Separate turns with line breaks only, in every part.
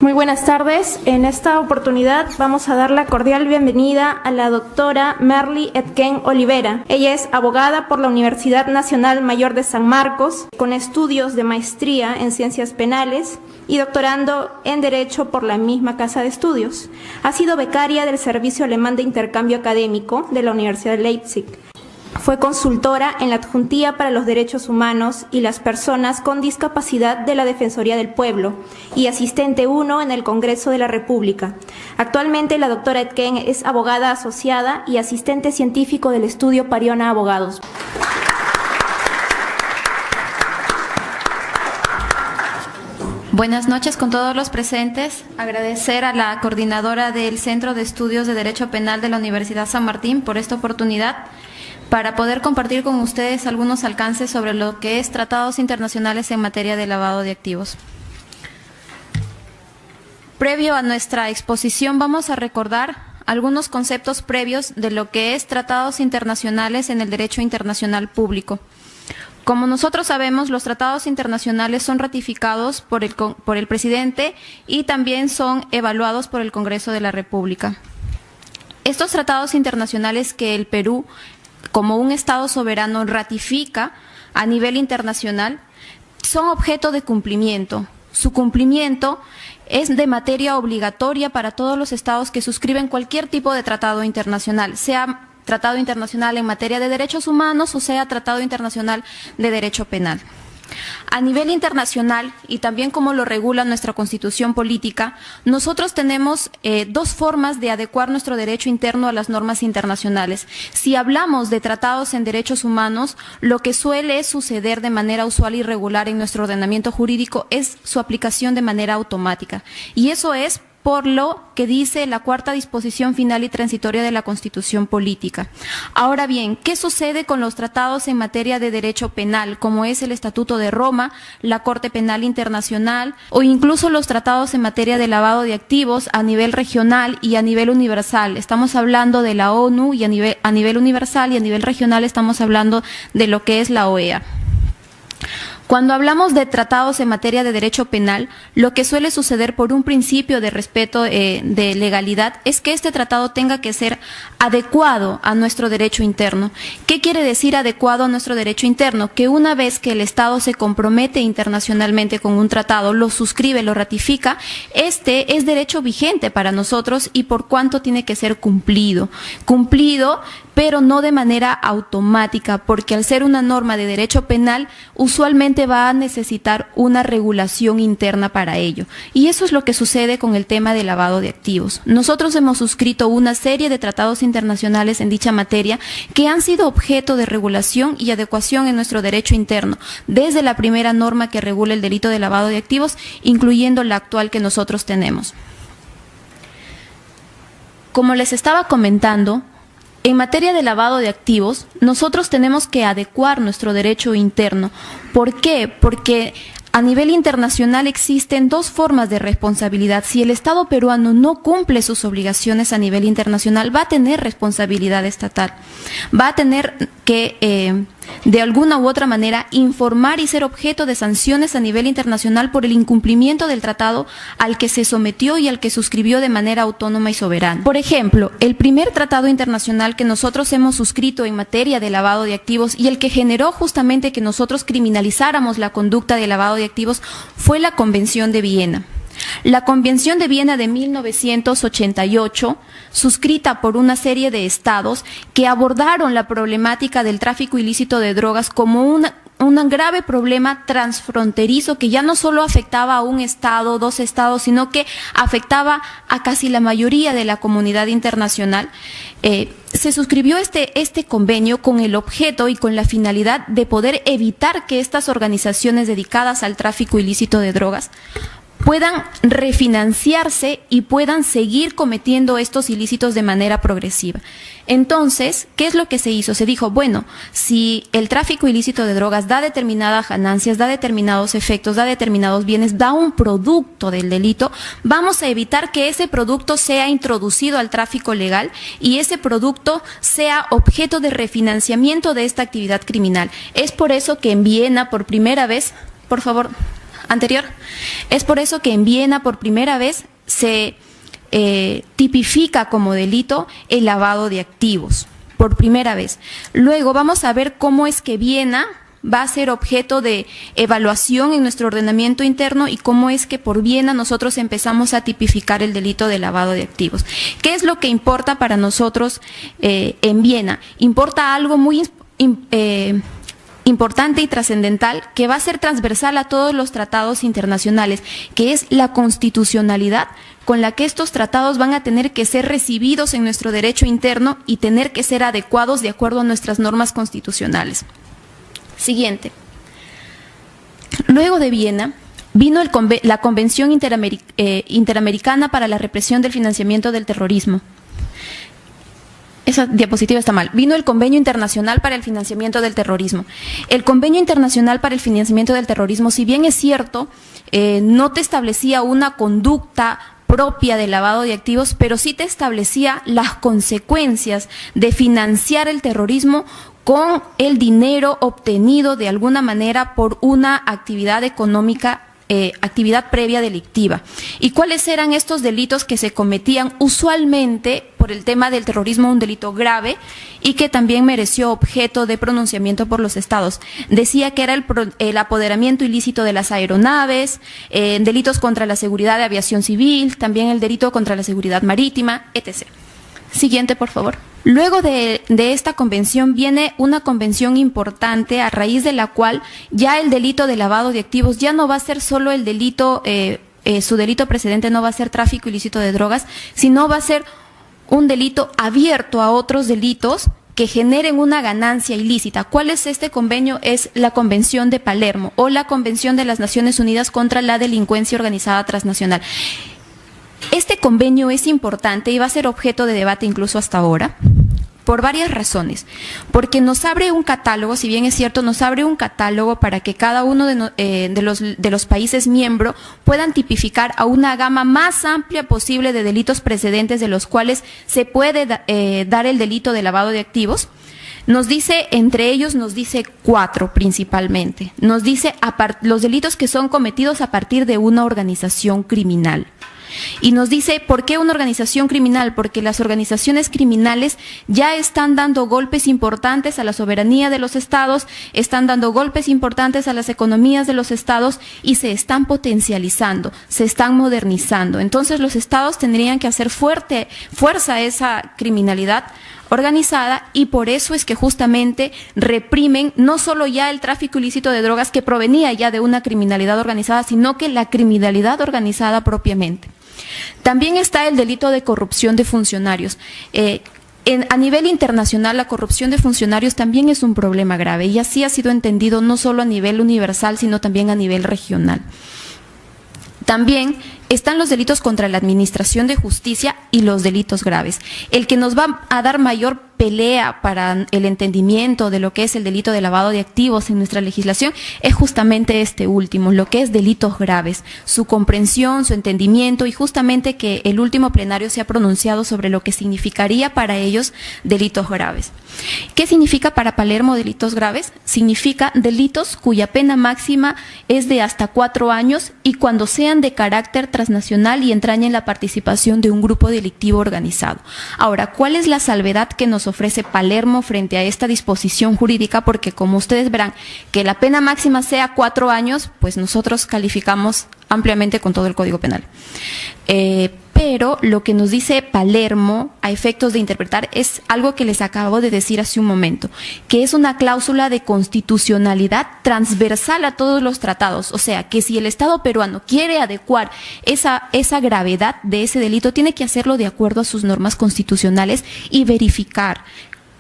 Muy buenas tardes. En esta oportunidad vamos a dar la cordial bienvenida a la doctora Merly Etken Olivera. Ella es abogada por la Universidad Nacional Mayor de San Marcos, con estudios de maestría en Ciencias Penales y doctorando en Derecho por la misma casa de estudios. Ha sido becaria del Servicio Alemán de Intercambio Académico de la Universidad de Leipzig. Fue consultora en la Adjuntía para los Derechos Humanos y las Personas con Discapacidad de la Defensoría del Pueblo y asistente 1 en el Congreso de la República. Actualmente la doctora Etken es abogada asociada y asistente científico del estudio Pariona Abogados.
Buenas noches con todos los presentes. Agradecer a la coordinadora del Centro de Estudios de Derecho Penal de la Universidad San Martín por esta oportunidad para poder compartir con ustedes algunos alcances sobre lo que es tratados internacionales en materia de lavado de activos. Previo a nuestra exposición vamos a recordar algunos conceptos previos de lo que es tratados internacionales en el derecho internacional público. Como nosotros sabemos, los tratados internacionales son ratificados por el presidente y también son evaluados por el Congreso de la República. Estos tratados internacionales que el Perú, como un Estado soberano, ratifica a nivel internacional, son objeto de cumplimiento. Su cumplimiento es de materia obligatoria para todos los Estados que suscriben cualquier tipo de tratado internacional, sea tratado internacional en materia de derechos humanos o sea tratado internacional de derecho penal. A nivel internacional, y también como lo regula nuestra Constitución política, nosotros tenemos dos formas de adecuar nuestro derecho interno a las normas internacionales. Si hablamos de tratados en derechos humanos, lo que suele suceder de manera usual y regular en nuestro ordenamiento jurídico es su aplicación de manera automática. Y eso es por lo que dice la cuarta disposición final y transitoria de la Constitución política. Ahora bien, ¿qué sucede con los tratados en materia de derecho penal, como es el Estatuto de Roma, la Corte Penal Internacional o incluso los tratados en materia de lavado de activos a nivel regional y a nivel universal? Estamos hablando de la ONU y a nivel universal, y a nivel regional estamos hablando de lo que es la OEA. Cuando hablamos de tratados en materia de derecho penal, lo que suele suceder por un principio de respeto de legalidad es que este tratado tenga que ser adecuado a nuestro derecho interno. ¿Qué quiere decir adecuado a nuestro derecho interno? Que una vez que el Estado se compromete internacionalmente con un tratado, lo suscribe, lo ratifica, este es derecho vigente para nosotros y por cuanto tiene que ser cumplido. Pero no de manera automática, porque al ser una norma de derecho penal, usualmente va a necesitar una regulación interna para ello. Y eso es lo que sucede con el tema del lavado de activos. Nosotros hemos suscrito una serie de tratados internacionales en dicha materia que han sido objeto de regulación y adecuación en nuestro derecho interno, desde la primera norma que regula el delito de lavado de activos, incluyendo la actual que nosotros tenemos. Como les estaba comentando, en materia de lavado de activos, nosotros tenemos que adecuar nuestro derecho interno. ¿Por qué? Porque a nivel internacional existen dos formas de responsabilidad. Si el Estado peruano no cumple sus obligaciones a nivel internacional, va a tener responsabilidad estatal. Va a tener que, de alguna u otra manera, informar y ser objeto de sanciones a nivel internacional por el incumplimiento del tratado al que se sometió y al que suscribió de manera autónoma y soberana. Por ejemplo, el primer tratado internacional que nosotros hemos suscrito en materia de lavado de activos y el que generó justamente que nosotros criminalizáramos la conducta de lavado de activos fue la Convención de Viena. La Convención de Viena de 1988, suscrita por una serie de estados que abordaron la problemática del tráfico ilícito de drogas como un grave problema transfronterizo que ya no solo afectaba a un estado, dos estados, sino que afectaba a casi la mayoría de la comunidad internacional. Se suscribió este convenio con el objeto y con la finalidad de poder evitar que estas organizaciones dedicadas al tráfico ilícito de drogas puedan refinanciarse y puedan seguir cometiendo estos ilícitos de manera progresiva. Entonces, ¿qué es lo que se hizo? Se dijo, bueno, si el tráfico ilícito de drogas da determinadas ganancias, da determinados efectos, da determinados bienes, da un producto del delito, vamos a evitar que ese producto sea introducido al tráfico legal y ese producto sea objeto de refinanciamiento de esta actividad criminal. Es por eso que en Viena, por primera vez, por favor, anterior. Es por eso que en Viena por primera vez se tipifica como delito el lavado de activos, por primera vez. Luego vamos a ver cómo es que Viena va a ser objeto de evaluación en nuestro ordenamiento interno y cómo es que por Viena nosotros empezamos a tipificar el delito de lavado de activos. ¿Qué es lo que importa para nosotros en Viena? Importa algo muy importante y trascendental que va a ser transversal a todos los tratados internacionales, que es la constitucionalidad con la que estos tratados van a tener que ser recibidos en nuestro derecho interno y tener que ser adecuados de acuerdo a nuestras normas constitucionales. Siguiente. Luego de Viena vino la Convención Interamericana para la Represión del Financiamiento del Terrorismo. Esa diapositiva está mal. Vino el Convenio Internacional para el Financiamiento del Terrorismo. El Convenio Internacional para el Financiamiento del Terrorismo, si bien es cierto, no te establecía una conducta propia de lavado de activos, pero sí te establecía las consecuencias de financiar el terrorismo con el dinero obtenido de alguna manera por una actividad económica, actividad previa delictiva. ¿Y cuáles eran estos delitos que se cometían usualmente por el tema del terrorismo, un delito grave y que también mereció objeto de pronunciamiento por los estados? Decía que era el apoderamiento ilícito de las aeronaves, delitos contra la seguridad de aviación civil, también el delito contra la seguridad marítima, etc. Siguiente, por favor. Luego de esta convención viene una convención importante a raíz de la cual ya el delito de lavado de activos ya no va a ser solo el delito, su delito precedente no va a ser tráfico ilícito de drogas, sino va a ser un delito abierto a otros delitos que generen una ganancia ilícita. ¿Cuál es este convenio? Es la Convención de Palermo o la Convención de las Naciones Unidas contra la Delincuencia Organizada Transnacional. Este convenio es importante y va a ser objeto de debate incluso hasta ahora, por varias razones. Porque nos abre un catálogo, si bien es cierto, nos abre un catálogo para que cada uno de los países miembros puedan tipificar a una gama más amplia posible de delitos precedentes de los cuales se puede dar el delito de lavado de activos. Nos dice, entre ellos nos dice 4 principalmente. Nos dice los delitos que son cometidos a partir de una organización criminal. Y nos dice, ¿por qué una organización criminal? Porque las organizaciones criminales ya están dando golpes importantes a la soberanía de los estados, están dando golpes importantes a las economías de los estados y se están potencializando, se están modernizando. Entonces los estados tendrían que hacer fuerza a esa criminalidad organizada y por eso es que justamente reprimen no solo ya el tráfico ilícito de drogas que provenía ya de una criminalidad organizada, sino que la criminalidad organizada propiamente. También está el delito de corrupción de funcionarios. A nivel internacional, la corrupción de funcionarios también es un problema grave y así ha sido entendido no solo a nivel universal, sino también a nivel regional. También están los delitos contra la administración de justicia y los delitos graves. El que nos va a dar mayor pelea para el entendimiento de lo que es el delito de lavado de activos en nuestra legislación es justamente este último, lo que es delitos graves, su comprensión, su entendimiento y justamente que el último plenario se ha pronunciado sobre lo que significaría para ellos delitos graves. ¿Qué significa para Palermo delitos graves? Significa delitos cuya pena máxima es de hasta 4 años y cuando sean de carácter transnacional y entrañen la participación de un grupo delictivo organizado. Ahora, ¿cuál es la salvedad que nos ofrece Palermo frente a esta disposición jurídica? Porque como ustedes verán, que la pena máxima sea 4 años, pues nosotros calificamos ampliamente con todo el Código Penal. Pero lo que nos dice Palermo a efectos de interpretar es algo que les acabo de decir hace un momento, que es una cláusula de constitucionalidad transversal a todos los tratados. O sea, que si el Estado peruano quiere adecuar esa gravedad de ese delito, tiene que hacerlo de acuerdo a sus normas constitucionales y verificar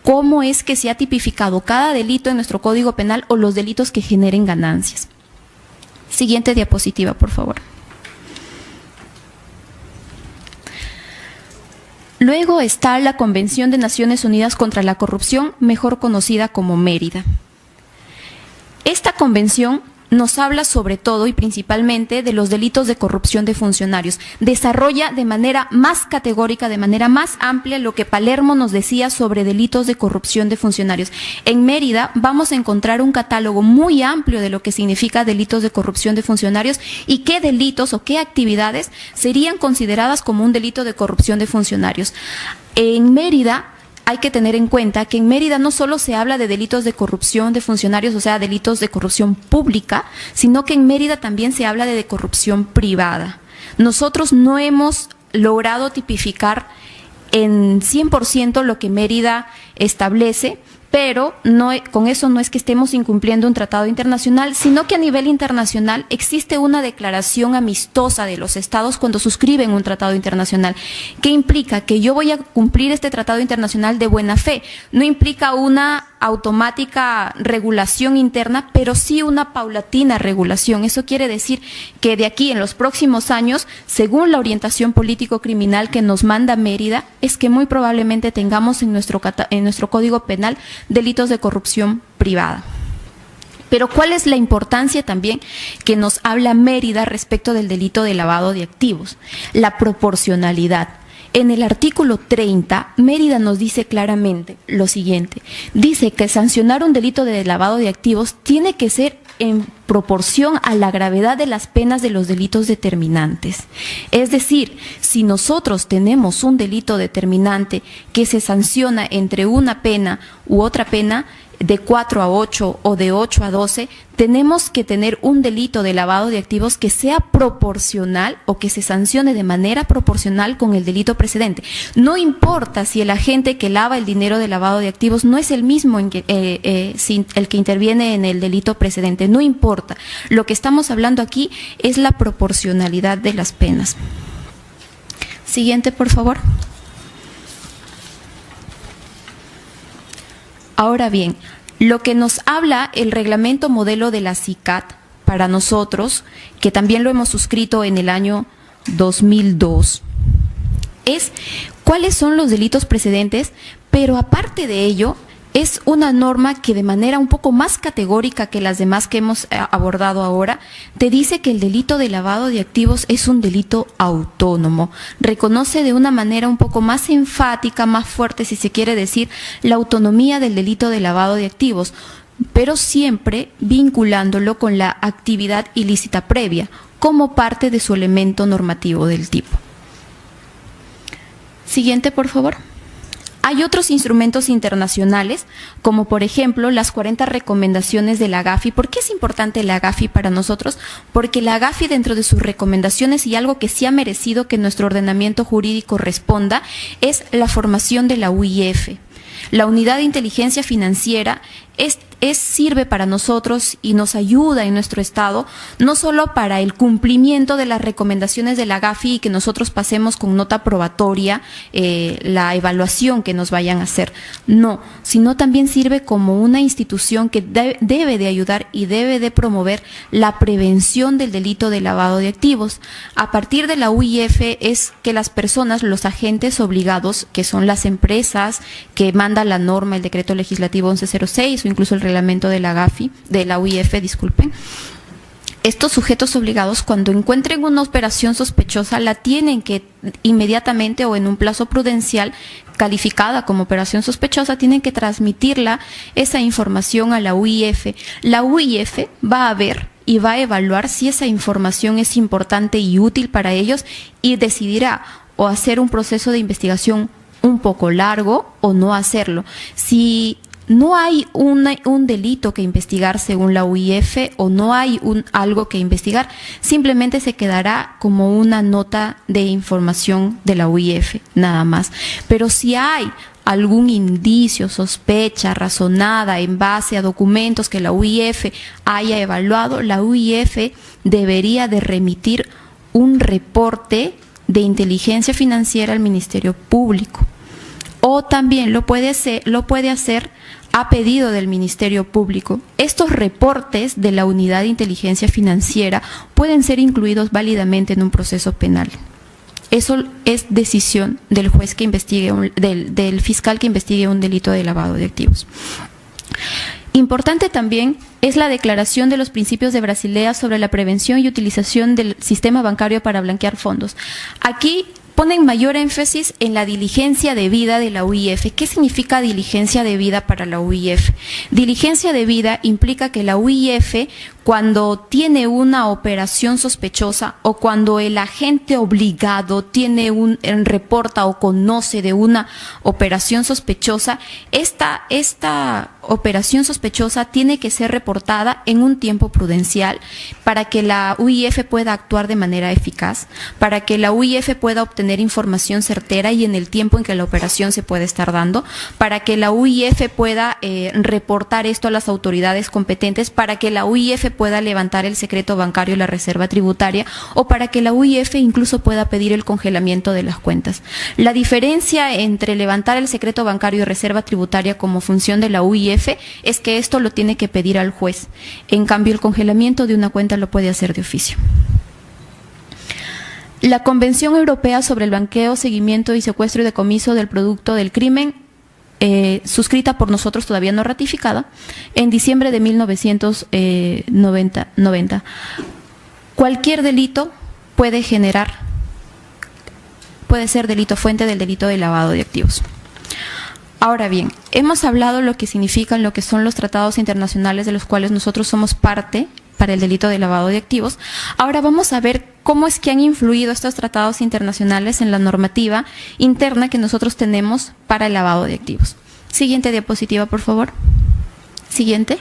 cómo es que se ha tipificado cada delito en nuestro Código Penal o los delitos que generen ganancias. Siguiente diapositiva, por favor. Luego está la Convención de Naciones Unidas contra la Corrupción, mejor conocida como Mérida. Esta convención nos habla sobre todo y principalmente de los delitos de corrupción de funcionarios. Desarrolla de manera más categórica, de manera más amplia lo que Palermo nos decía sobre delitos de corrupción de funcionarios. En Mérida vamos a encontrar un catálogo muy amplio de lo que significa delitos de corrupción de funcionarios y qué delitos o qué actividades serían consideradas como un delito de corrupción de funcionarios. En Mérida hay que tener en cuenta que en Mérida no solo se habla de delitos de corrupción de funcionarios, o sea, delitos de corrupción pública, sino que en Mérida también se habla de corrupción privada. Nosotros no hemos logrado tipificar en 100% lo que Mérida establece, pero con eso no es que estemos incumpliendo un tratado internacional, sino que a nivel internacional existe una declaración amistosa de los estados cuando suscriben un tratado internacional, que implica que yo voy a cumplir este tratado internacional de buena fe. No implica una automática regulación interna, pero sí una paulatina regulación. Eso quiere decir que de aquí en los próximos años, según la orientación político-criminal que nos manda Mérida, es que muy probablemente tengamos en nuestro Código Penal delitos de corrupción privada. Pero ¿cuál es la importancia también que nos habla Mérida respecto del delito de lavado de activos? La proporcionalidad. En el artículo 30, Mérida nos dice claramente lo siguiente. Dice que sancionar un delito de lavado de activos tiene que ser en proporción a la gravedad de las penas de los delitos determinantes. Es decir, si nosotros tenemos un delito determinante que se sanciona entre una pena u otra pena, de 4 a 8 o de 8 a 12, tenemos que tener un delito de lavado de activos que sea proporcional o que se sancione de manera proporcional con el delito precedente. No importa si el agente que lava el dinero de lavado de activos no es el mismo el que interviene en el delito precedente, no importa. Lo que estamos hablando aquí es la proporcionalidad de las penas. Siguiente, por favor. Ahora bien, lo que nos habla el reglamento modelo de la CICAT para nosotros, que también lo hemos suscrito en el año 2002, es cuáles son los delitos precedentes, pero aparte de ello, es una norma que de manera un poco más categórica que las demás que hemos abordado ahora, te dice que el delito de lavado de activos es un delito autónomo. Reconoce de una manera un poco más enfática, más fuerte, si se quiere decir, la autonomía del delito de lavado de activos, pero siempre vinculándolo con la actividad ilícita previa, como parte de su elemento normativo del tipo. Siguiente, por favor. Hay otros instrumentos internacionales, como por ejemplo las 40 recomendaciones de la GAFI. ¿Por qué es importante la GAFI para nosotros? Porque la GAFI, dentro de sus recomendaciones, y algo que sí ha merecido que nuestro ordenamiento jurídico responda, es la formación de la UIF. La Unidad de Inteligencia Financiera sirve para nosotros y nos ayuda en nuestro Estado, no solo para el cumplimiento de las recomendaciones de la GAFI y que nosotros pasemos con nota probatoria la evaluación que nos vayan a hacer, no, sino también sirve como una institución que debe de ayudar y debe de promover la prevención del delito de lavado de activos. A partir de la UIF es que las personas, los agentes obligados, que son las empresas que manda la norma, el decreto legislativo 1106 o incluso el reglamento de la GAFI, de la UIF, disculpen, estos sujetos obligados, cuando encuentren una operación sospechosa, la tienen que inmediatamente o en un plazo prudencial calificada como operación sospechosa, tienen que transmitirla, esa información, a la UIF. La UIF va a ver y va a evaluar si esa información es importante y útil para ellos y decidirá o hacer un proceso de investigación un poco largo o no hacerlo. Si no hay un delito que investigar según la UIF o no hay algo que investigar, simplemente se quedará como una nota de información de la UIF, nada más. Pero si hay algún indicio, sospecha razonada en base a documentos que la UIF haya evaluado, la UIF debería de remitir un reporte de inteligencia financiera al Ministerio Público. O también lo puede hacer a pedido del Ministerio Público. Estos reportes de la Unidad de Inteligencia Financiera pueden ser incluidos válidamente en un proceso penal. Eso es decisión del juez que investigue, del fiscal que investigue un delito de lavado de activos. Importante también es la declaración de los principios de Basilea sobre la prevención y utilización del sistema bancario para blanquear fondos. Aquí ponen mayor énfasis en la diligencia debida de la UIF. ¿Qué significa diligencia debida para la UIF? Diligencia debida implica que la UIF, cuando tiene una operación sospechosa o cuando el agente obligado reporta o conoce de una operación sospechosa, esta operación sospechosa tiene que ser reportada en un tiempo prudencial para que la UIF pueda actuar de manera eficaz, para que la UIF pueda obtener información certera y en el tiempo en que la operación se puede estar dando, para que la UIF pueda reportar esto a las autoridades competentes, para que la UIF pueda levantar el secreto bancario y la reserva tributaria, o para que la UIF incluso pueda pedir el congelamiento de las cuentas. La diferencia entre levantar el secreto bancario y reserva tributaria como función de la UIF es que esto lo tiene que pedir al juez. En cambio, el congelamiento de una cuenta lo puede hacer de oficio. La Convención Europea sobre el Blanqueo, Seguimiento y Secuestro y Decomiso del Producto del Crimen, suscrita por nosotros, todavía no ratificada, en diciembre de 1990. Cualquier delito puede ser delito fuente del delito de lavado de activos. Ahora bien, hemos hablado lo que significan, lo que son los tratados internacionales de los cuales nosotros somos parte para el delito de lavado de activos. Ahora vamos a ver cómo es que han influido estos tratados internacionales en la normativa interna que nosotros tenemos para el lavado de activos. Siguiente diapositiva, por favor. Siguiente.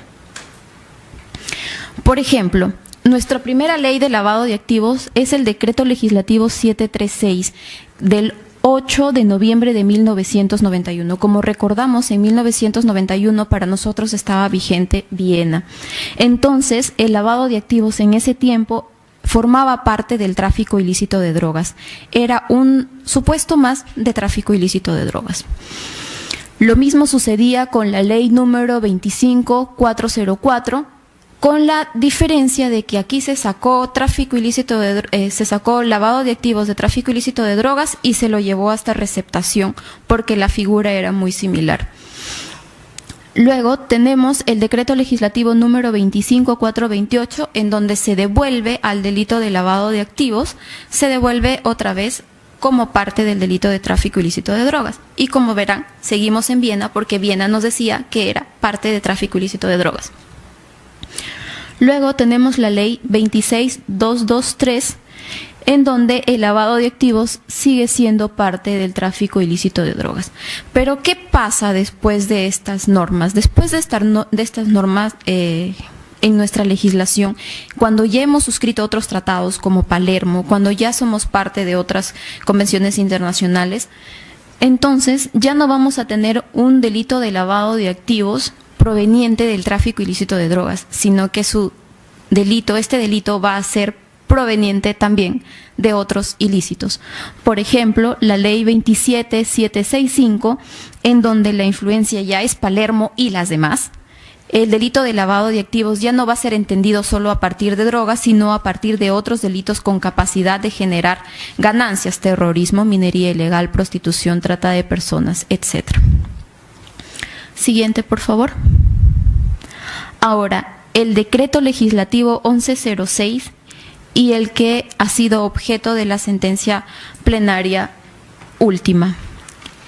Por ejemplo, nuestra primera ley de lavado de activos es el Decreto Legislativo 736 del 8 de noviembre de 1991. Como recordamos, en 1991 para nosotros estaba vigente Viena. Entonces, el lavado de activos en ese tiempo formaba parte del tráfico ilícito de drogas. Era un supuesto más de tráfico ilícito de drogas. Lo mismo sucedía con la ley número 25404, con la diferencia de que aquí se sacó se sacó lavado de activos de tráfico ilícito de drogas y se lo llevó hasta receptación, porque la figura era muy similar. Luego tenemos el decreto legislativo número 25428, en donde se devuelve al delito de lavado de activos, se devuelve otra vez como parte del delito de tráfico ilícito de drogas. Y como verán, seguimos en Viena porque Viena nos decía que era parte de tráfico ilícito de drogas. Luego tenemos la ley 26223, en donde el lavado de activos sigue siendo parte del tráfico ilícito de drogas. Pero ¿qué pasa después de estas normas? Después de estas normas en nuestra legislación, cuando ya hemos suscrito otros tratados como Palermo, cuando ya somos parte de otras convenciones internacionales, entonces ya no vamos a tener un delito de lavado de activos proveniente del tráfico ilícito de drogas, sino que este delito va a ser proveniente también de otros ilícitos. Por ejemplo, la ley 27765, en donde la influencia ya es Palermo y las demás. El delito de lavado de activos ya no va a ser entendido solo a partir de drogas, sino a partir de otros delitos con capacidad de generar ganancias: terrorismo, minería ilegal, prostitución, trata de personas, etc. Siguiente, por favor. Ahora, el decreto legislativo 1106 y el que ha sido objeto de la sentencia plenaria última.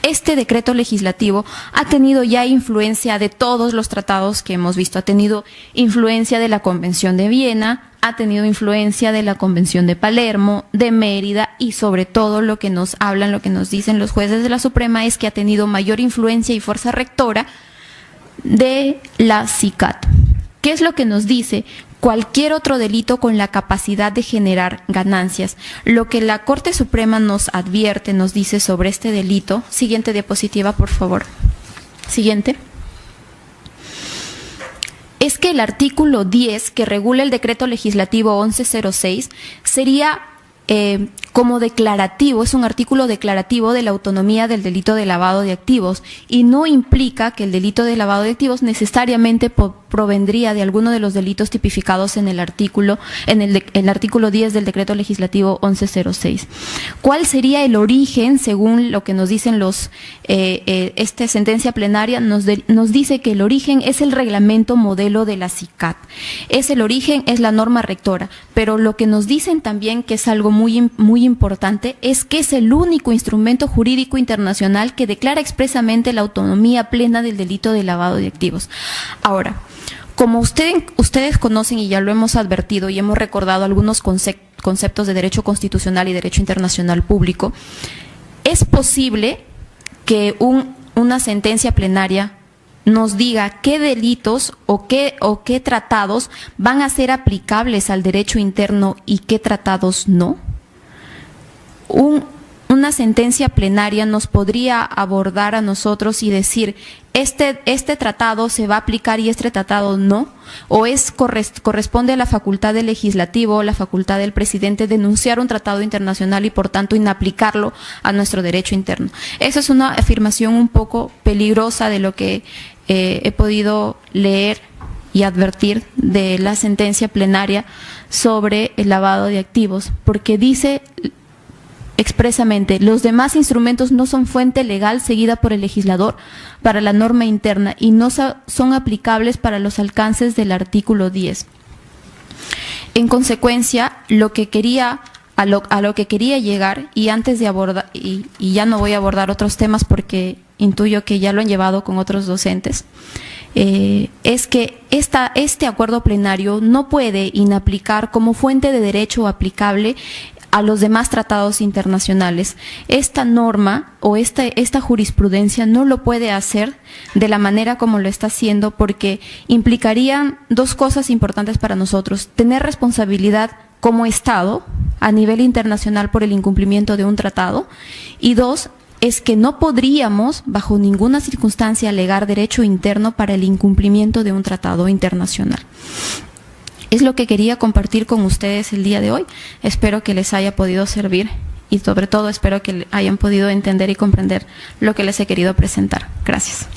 Este decreto legislativo ha tenido ya influencia de todos los tratados que hemos visto. Ha tenido influencia de la Convención de Viena, ha tenido influencia de la Convención de Palermo, de Mérida, y sobre todo lo que nos hablan, lo que nos dicen los jueces de la Suprema es que ha tenido mayor influencia y fuerza rectora de la CICAT. ¿Qué es lo que nos dice? Cualquier otro delito con la capacidad de generar ganancias. Lo que la Corte Suprema nos advierte, nos dice sobre este delito. Siguiente diapositiva, por favor. Siguiente. Es que el artículo 10, que regula el decreto legislativo 1106, sería como declarativo, es un artículo declarativo de la autonomía del delito de lavado de activos y no implica que el delito de lavado de activos necesariamente provendría de alguno de los delitos tipificados en el artículo 10 del decreto legislativo 1106. ¿Cuál sería el origen? Según lo que nos dicen esta sentencia plenaria, nos dice que el origen es el reglamento modelo de la SICAT. El origen es la norma rectora, pero lo que nos dicen también, que es algo muy importante, es que es el único instrumento jurídico internacional que declara expresamente la autonomía plena del delito de lavado de activos. Ahora, como ustedes conocen y ya lo hemos advertido y hemos recordado algunos conceptos de derecho constitucional y derecho internacional público, es posible que una sentencia plenaria nos diga qué delitos o qué tratados van a ser aplicables al derecho interno y qué tratados no. Una sentencia plenaria nos podría abordar a nosotros y decir, este tratado se va a aplicar y este tratado no, o corresponde a la facultad del legislativo o la facultad del presidente denunciar un tratado internacional y por tanto inaplicarlo a nuestro derecho interno. Esa es una afirmación un poco peligrosa de lo que he podido leer y advertir de la sentencia plenaria sobre el lavado de activos, porque dice expresamente, los demás instrumentos no son fuente legal seguida por el legislador para la norma interna y no son aplicables para los alcances del artículo 10. En consecuencia, a lo que quería llegar, y antes de abordar, y ya no voy a abordar otros temas porque intuyo que ya lo han llevado con otros docentes, es que este acuerdo plenario no puede inaplicar como fuente de derecho aplicable a los demás tratados internacionales. Esta norma o esta jurisprudencia no lo puede hacer de la manera como lo está haciendo, porque implicarían dos cosas importantes para nosotros: tener responsabilidad como Estado a nivel internacional por el incumplimiento de un tratado, y dos, es que no podríamos bajo ninguna circunstancia alegar derecho interno para el incumplimiento de un tratado internacional. Es lo que quería compartir con ustedes el día de hoy. Espero que les haya podido servir y sobre todo espero que hayan podido entender y comprender lo que les he querido presentar. Gracias.